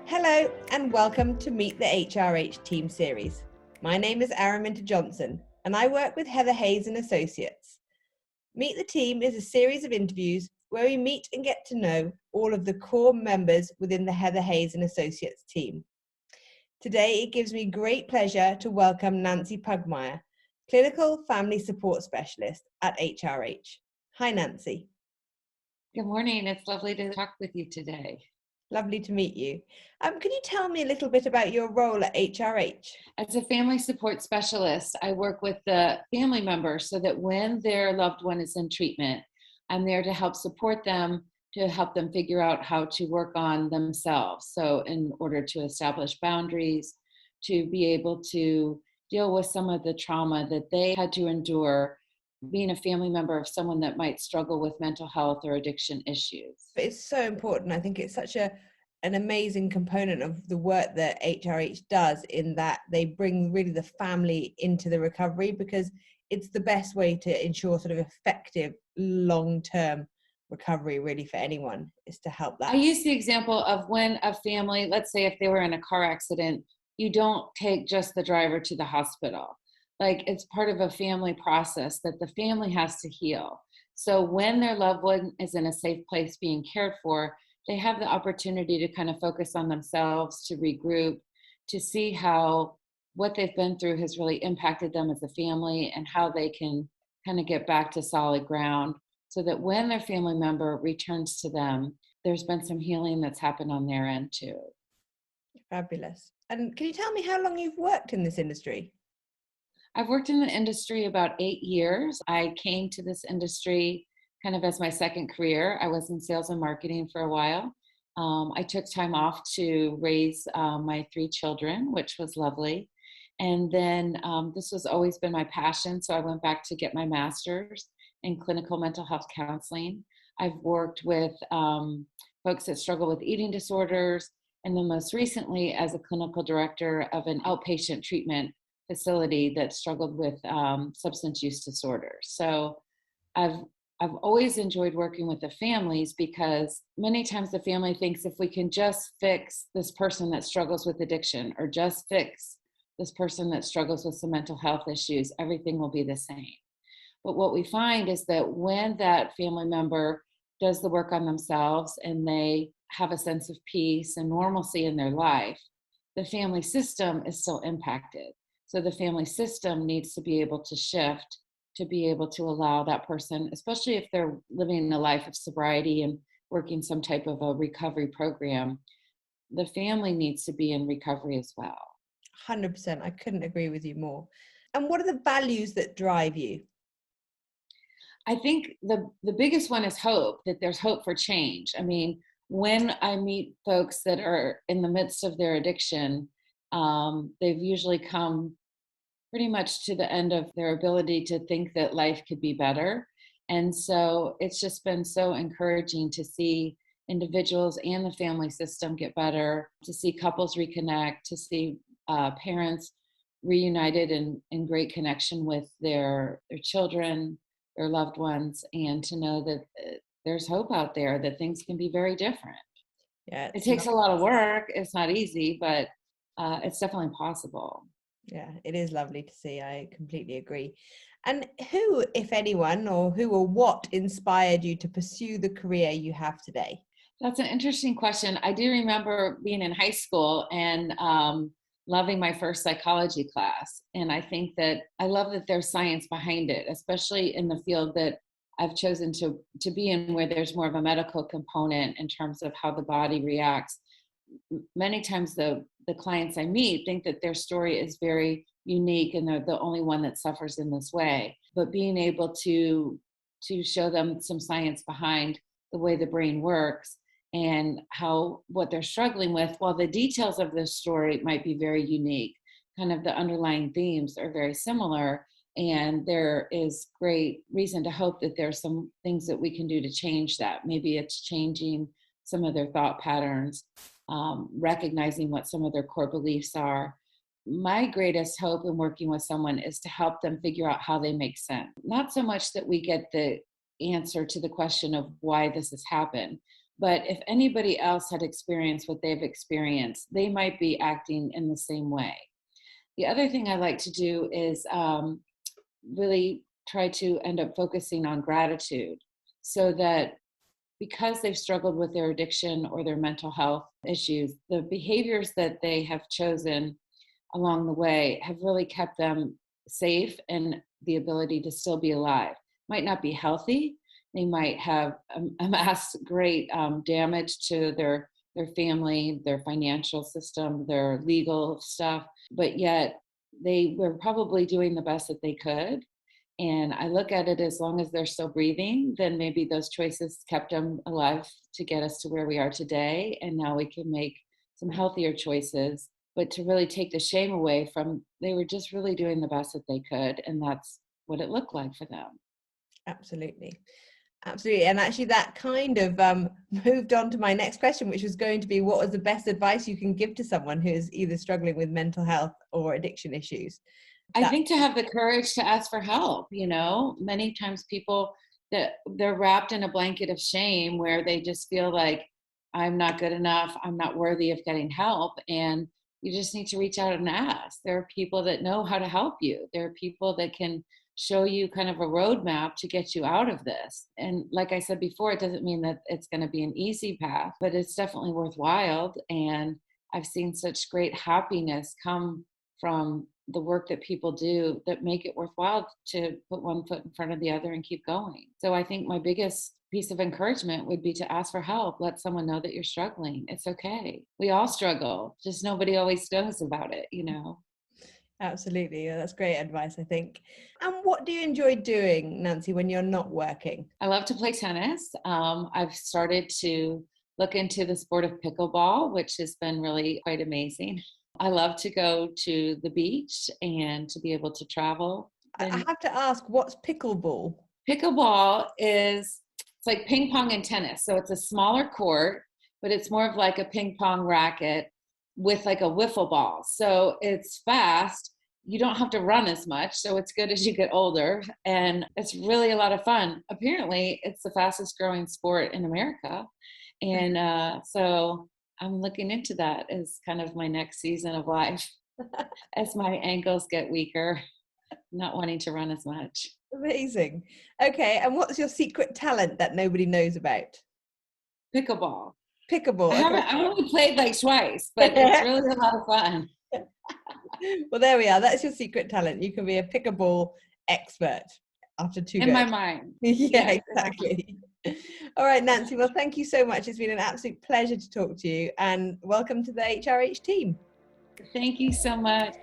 Hello and welcome to Meet the HRH Team Series. My name is Araminta Johnson and I work with Heather Hayes and Associates. Meet the Team is a series of interviews where we meet and get to know all of the core members within the Heather Hayes and Associates team. Today it gives me great pleasure to welcome Nancy Pugmire, Clinical Family Support Specialist at HRH. Hi Nancy. Good morning. It's lovely to talk with you today. Lovely to meet you. Can you tell me a little bit about your role at HRH? As a family support specialist, I work with the family members so that when their loved one is in treatment, I'm there to help support them, to help them figure out how to work on themselves. So in order to establish boundaries, to be able to deal with some of the trauma that they had to endure being a family member of someone that might struggle with mental health or addiction issues. It's so important. I think it's such an amazing component of the work that HRH does, in that they bring really the family into the recovery, because it's the best way to ensure sort of effective long-term recovery really for anyone, is to help that. I use the example of when a family, let's say if they were in a car accident, you don't take just the driver to the hospital. Like, it's part of a family process that the family has to heal. So when their loved one is in a safe place being cared for, they have the opportunity to kind of focus on themselves, to regroup, to see how what they've been through has really impacted them as a family and how they can kind of get back to solid ground, so that when their family member returns to them, there's been some healing that's happened on their end too. Fabulous. And can you tell me how long you've worked in this industry? I've worked in the industry about 8 years. I came to this industry kind of as my second career. I was in sales and marketing for a while. I took time off to raise my 3 children, which was lovely. And then this has always been my passion. So I went back to get my master's in clinical mental health counseling. I've worked with folks that struggle with eating disorders. And then most recently as a clinical director of an outpatient treatment facility that struggled with substance use disorders. So I've always enjoyed working with the families, because many times the family thinks if we can just fix this person that struggles with addiction, or just fix this person that struggles with some mental health issues, everything will be the same. But what we find is that when that family member does the work on themselves and they have a sense of peace and normalcy in their life, the family system is still impacted. So the family system needs to be able to shift to be able to allow that person, especially if they're living a life of sobriety and working some type of a recovery program, the family needs to be in recovery as well. 100%. I couldn't agree with you more. And what are the values that drive you? I think the biggest one is hope, that there's hope for change. I mean, when I meet folks that are in the midst of their addiction, they've usually come pretty much to the end of their ability to think that life could be better. And so it's just been so encouraging to see individuals and the family system get better, to see couples reconnect, to see parents reunited in great connection with their children, their loved ones, and to know that there's hope out there, that things can be very different. Yeah, It takes a lot of work. It's not easy, but it's definitely possible. Yeah, it is lovely to see. I completely agree. And who, if anyone, or who or what inspired you to pursue the career you have today? That's an interesting question. I do remember being in high school and loving my first psychology class. And I think that I love that there's science behind it, especially in the field that I've chosen to be in, where there's more of a medical component in terms of how the body reacts. Many times the clients I meet think that their story is very unique and they're the only one that suffers in this way. But being able to show them some science behind the way the brain works and how what they're struggling with, while the details of their story might be very unique, kind of the underlying themes are very similar. And there is great reason to hope that there's some things that we can do to change that. Maybe it's changing some of their thought patterns, recognizing what some of their core beliefs are. My greatest hope in working with someone is to help them figure out how they make sense. Not so much that we get the answer to the question of why this has happened, But if anybody else had experienced what they've experienced, they might be acting in the same way. The other thing I like to do is really try to end up focusing on gratitude, so that because they've struggled with their addiction or their mental health issues, the behaviors that they have chosen along the way have really kept them safe and the ability to still be alive. Might not be healthy. They might have amassed great damage to their family, their financial system, their legal stuff, but yet they were probably doing the best that they could. And I look at it, as long as they're still breathing, then maybe those choices kept them alive to get us to where we are today. And now we can make some healthier choices, but to really take the shame away from, they were just really doing the best that they could. And that's what it looked like for them. Absolutely. Absolutely. And actually that kind of moved on to my next question, which was going to be, what was the best advice you can give to someone who is either struggling with mental health or addiction issues? I think to have the courage to ask for help. Many times people, that they're wrapped in a blanket of shame where they just feel like, I'm not good enough, I'm not worthy of getting help. And you just need to reach out and ask. There are people that know how to help you. There are people that can show you kind of a roadmap to get you out of this. And like I said before, it doesn't mean that it's going to be an easy path, but it's definitely worthwhile. And I've seen such great happiness come from the work that people do that make it worthwhile to put one foot in front of the other and keep going. So I think my biggest piece of encouragement would be to ask for help. Let someone know that you're struggling. It's okay. We all struggle. Just nobody always knows about it. Absolutely. Yeah, that's great advice, I think. And what do you enjoy doing, Nancy, when you're not working? I love to play tennis. I've started to look into the sport of pickleball, which has been really quite amazing. I love to go to the beach and to be able to travel. I have to ask, what's pickleball? Pickleball it's like ping pong and tennis. So it's a smaller court, but it's more of like a ping pong racket with like a wiffle ball. So it's fast. You don't have to run as much. So it's good as you get older. And it's really a lot of fun. Apparently, it's the fastest growing sport in America. And so I'm looking into that as kind of my next season of life as my ankles get weaker, not wanting to run as much. Amazing. Okay, and what's your secret talent that nobody knows about? Pickleball. Pickleball. I've only played like twice, but it's really a lot of fun. Well, there we are. That's your secret talent. You can be a pickleball expert after 2 In goes. my mind. Yeah, exactly. All right, Nancy. Well, thank you so much. It's been an absolute pleasure to talk to you, and welcome to the HRH team. Thank you so much.